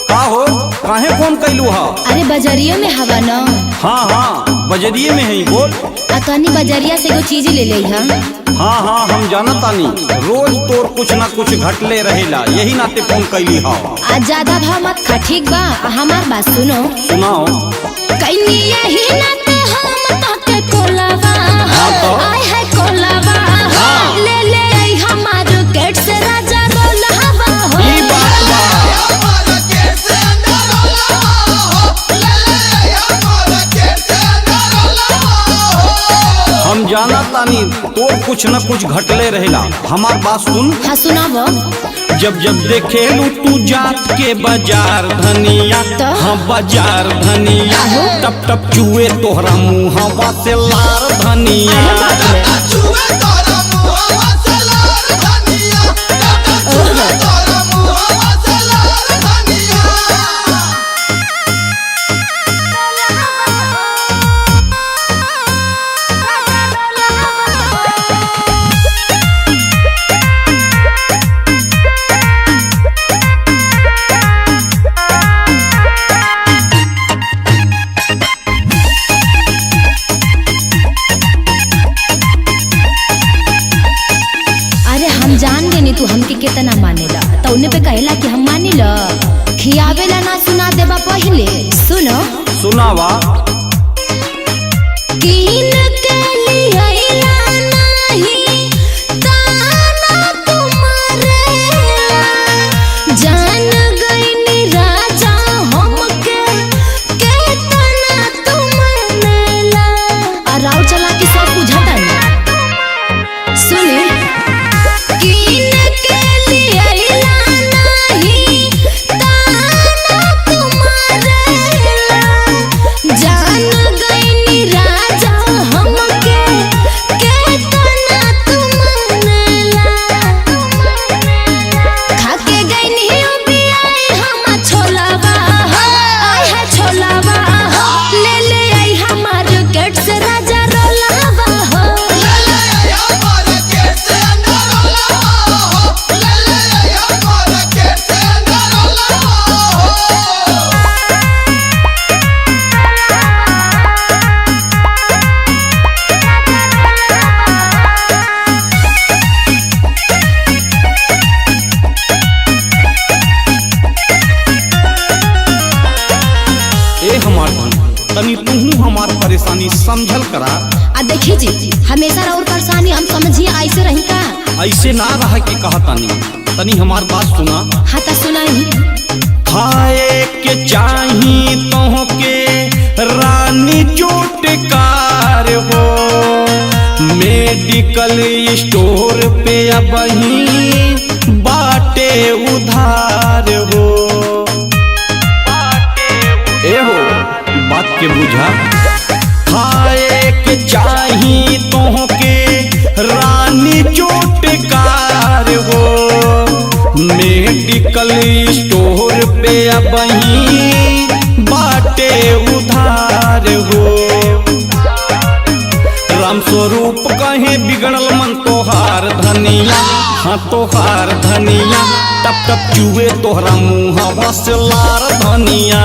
का हो काहे फोन कैलू हा? अरे बजरिया में हवा न। हाँ हाँ बजरिए में है, बोल। तनी बजरिया से एगो चीज ले ले हम। हाँ हाँ हम जाना तानी, रोज तोर कुछ ना कुछ घटले रहेला, यही नाते फोन कैली हा। आज ज्यादा भाव मत खा, ठीक बा? हमार बात सुनो। सुनाओ। कइनी यही नाते हम ताके कोलावा। हाँ तो? आय है कोलावा। हाँ। ले ले आई हमार गेट से राजा रोलावा हो। ई बात बा। हम जाना तानी तोर कुछ न कुछ घटले रहेला, हमार बात सुन। हाँ सुनावो। जब जब देखेलू तू जात के बाजार धनिया, तो? हाँ बाजार धनिया, आहो। टप टप चुए तोहरा मुँहवा से लार धनिया। अरे बाप रे। जान गई तू हमके कितना मानेला, तो उन्हें पे कहला कि हम मानेला, खियावेला ना सुना देबा पहले। सुनो सुनावा। कीन के लियाइला नहीं ताना तुम्हारे, जान गई राजा हमके कितना तुम मानेला। राव चला के सब बुझाता नहीं। सुने तनी तू हमार परेशानी समझल करा। देखी जी हमेशा और परेशानी हम समझिए, ऐसे रही का? ऐसे ना रहा के कहा तानी, तनी हमार बात सुना। हाँ तो सुनाई। खाए के चाही तो के रानी चोटकार हो, मेडिकल स्टोर पे अब ही बाटे उधार हो। ए हो बात के बुझा। खाए के चाही तो के रानी चोटकार हो, मेडिकल स्टोर पे अब ही बाटे उधार हो। राम स्वरूप कहे बिगड़ल मन तोहार धनिया, हाँ तोहार धनिया, टप टप चुए तोहरा मुँहवा से लार धनिया।